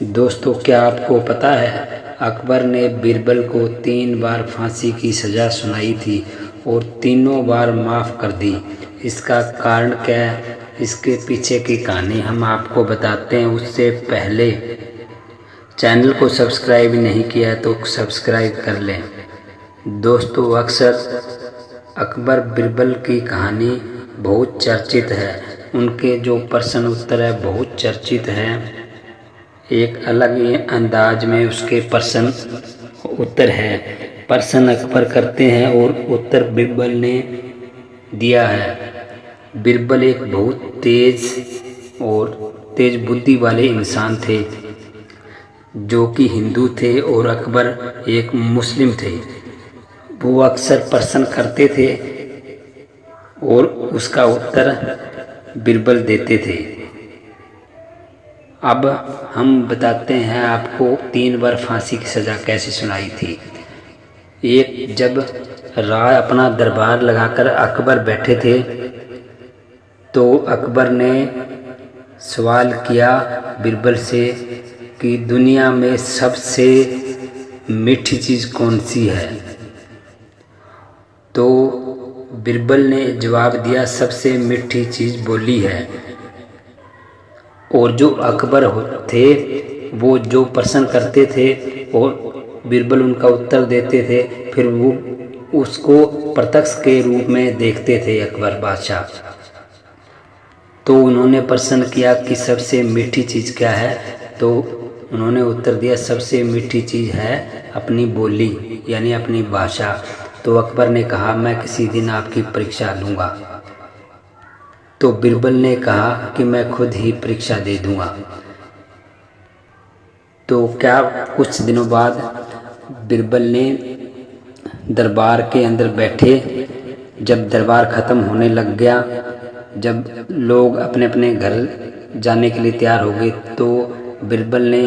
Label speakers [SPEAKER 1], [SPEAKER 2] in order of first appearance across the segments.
[SPEAKER 1] दोस्तों, क्या आपको पता है अकबर ने बीरबल को 3 बार फांसी की सज़ा सुनाई थी और तीनों बार माफ़ कर दी। इसका कारण क्या है, इसके पीछे की कहानी हम आपको बताते हैं। उससे पहले चैनल को सब्सक्राइब नहीं किया तो सब्सक्राइब कर लें। दोस्तों, अक्सर अकबर बीरबल की कहानी बहुत चर्चित है। उनके जो प्रश्न उत्तर है बहुत चर्चित हैं। एक अलग ही अंदाज में उसके प्रश्न उत्तर है। प्रश्न अकबर करते हैं और उत्तर बीरबल ने दिया है। बीरबल एक बहुत तेज बुद्धि वाले इंसान थे जो कि हिंदू थे और अकबर एक मुस्लिम थे। वो अक्सर प्रश्न करते थे और उसका उत्तर बीरबल देते थे। अब हम बताते हैं आपको 3 बार फांसी की सज़ा कैसे सुनाई थी। एक, जब राय अपना दरबार लगाकर अकबर बैठे थे तो अकबर ने सवाल किया बीरबल से कि दुनिया में सबसे मीठी चीज़ कौन सी है। तो बीरबल ने जवाब दिया, सबसे मीठी चीज़ बोली है। और जो अकबर थे वो जो प्रश्न करते थे और बीरबल उनका उत्तर देते थे, फिर वो उसको प्रत्यक्ष के रूप में देखते थे अकबर बादशाह। तो उन्होंने प्रश्न किया कि सबसे मीठी चीज़ क्या है, तो उन्होंने उत्तर दिया, सबसे मीठी चीज़ है अपनी बोली यानी अपनी भाषा। तो अकबर ने कहा, मैं किसी दिन आपकी परीक्षा लूँगा। तो बीरबल ने कहा कि मैं खुद ही परीक्षा दे दूंगा। तो क्या कुछ दिनों बाद बीरबल ने दरबार के अंदर बैठे। जब दरबार ख़त्म होने लग गया, जब लोग अपने अपने घर जाने के लिए तैयार हो गए, तो बीरबल ने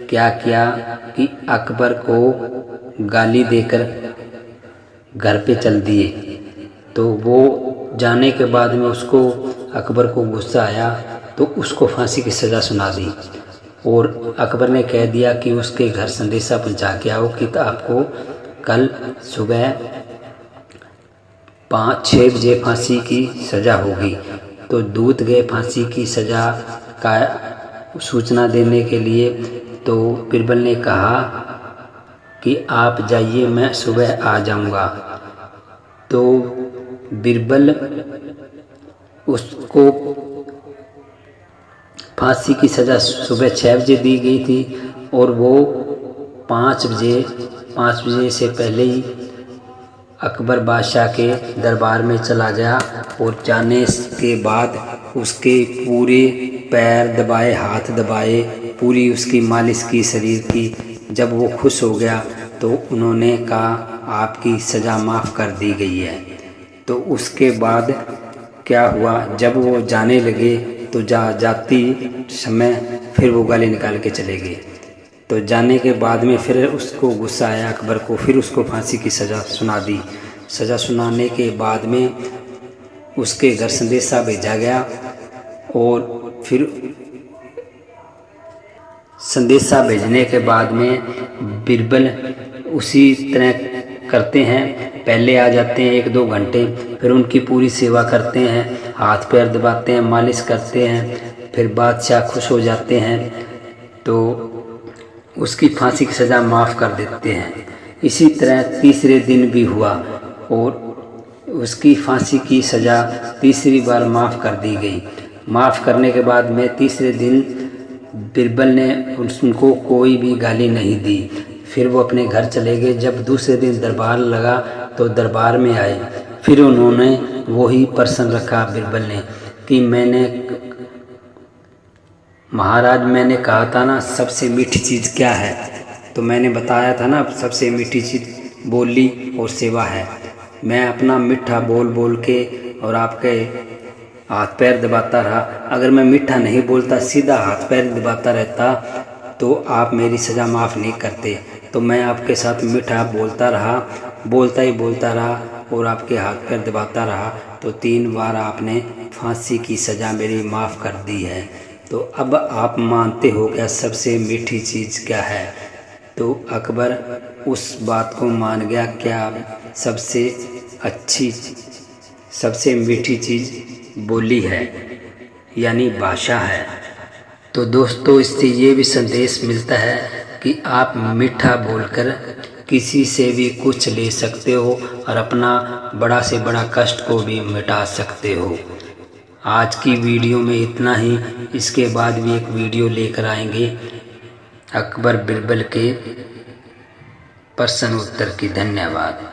[SPEAKER 1] क्या किया कि अकबर को गाली देकर घर पे चल दिए। तो वो जाने के बाद में उसको अकबर को गुस्सा आया तो उसको फांसी की सज़ा सुना दी और अकबर ने कह दिया कि उसके घर संदेशा पहुंचा के आओ कि आपको कल सुबह 5-6 बजे फांसी की सज़ा होगी। तो दूत गए फांसी की सज़ा का सूचना देने के लिए। तो बीरबल ने कहा कि आप जाइए, मैं सुबह आ जाऊंगा। तो बीरबल उसको फांसी की सज़ा सुबह 6 बजे दी गई थी और वो 5 बजे से पहले ही अकबर बादशाह के दरबार में चला गया। और जाने के बाद उसके पूरे पैर दबाए, हाथ दबाए, पूरी उसकी मालिश की शरीर की। जब वो खुश हो गया तो उन्होंने कहा, आपकी सज़ा माफ़ कर दी गई है। तो उसके बाद क्या हुआ, जब वो जाने लगे तो जाती समय फिर वो गाली निकाल के चले गए। तो जाने के बाद में फिर उसको गुस्सा आया अकबर को, फिर उसको फांसी की सज़ा सुना दी। सज़ा सुनाने के बाद में उसके घर संदेशा भेजा गया और फिर संदेशा भेजने के बाद में बीरबल उसी तरह करते हैं। पहले आ जाते हैं 1-2 घंटे, फिर उनकी पूरी सेवा करते हैं, हाथ पैर दबाते हैं, मालिश करते हैं। फिर बादशाह खुश हो जाते हैं तो उसकी फांसी की सज़ा माफ़ कर देते हैं। इसी तरह तीसरे दिन भी हुआ और उसकी फांसी की सज़ा तीसरी बार माफ़ कर दी गई। माफ़ करने के बाद में तीसरे दिन बीरबल ने उनको कोई भी गाली नहीं दी। फिर वो अपने घर चले गए। जब दूसरे दिन दरबार लगा तो दरबार में आए। फिर उन्होंने वही प्रश्न रखा बीरबल ने कि महाराज मैंने कहा था ना सबसे मीठी चीज़ क्या है, तो मैंने बताया था ना सबसे मीठी चीज़ बोली और सेवा है। मैं अपना मीठा बोल बोल के और आपके हाथ पैर दबाता रहा। अगर मैं मीठा नहीं बोलता, सीधा हाथ पैर दबाता रहता, तो आप मेरी सज़ा माफ़ नहीं करते। तो मैं आपके साथ मीठा बोलता रहा, बोलता ही बोलता रहा और आपके हाथ पैर दबाता रहा। तो 3 बार आपने फांसी की सज़ा मेरी माफ़ कर दी है। तो अब आप मानते हो क्या सबसे मीठी चीज़ क्या है? तो अकबर उस बात को मान गया, क्या सबसे अच्छी सबसे मीठी चीज़ बोली है, यानी भाषा है। तो दोस्तों, इससे ये भी संदेश मिलता है कि आप मीठा बोलकर किसी से भी कुछ ले सकते हो और अपना बड़ा से बड़ा कष्ट को भी मिटा सकते हो। आज की वीडियो में इतना ही। इसके बाद भी एक वीडियो लेकर आएंगे अकबर बिरबल के प्रश्न उत्तर की। धन्यवाद।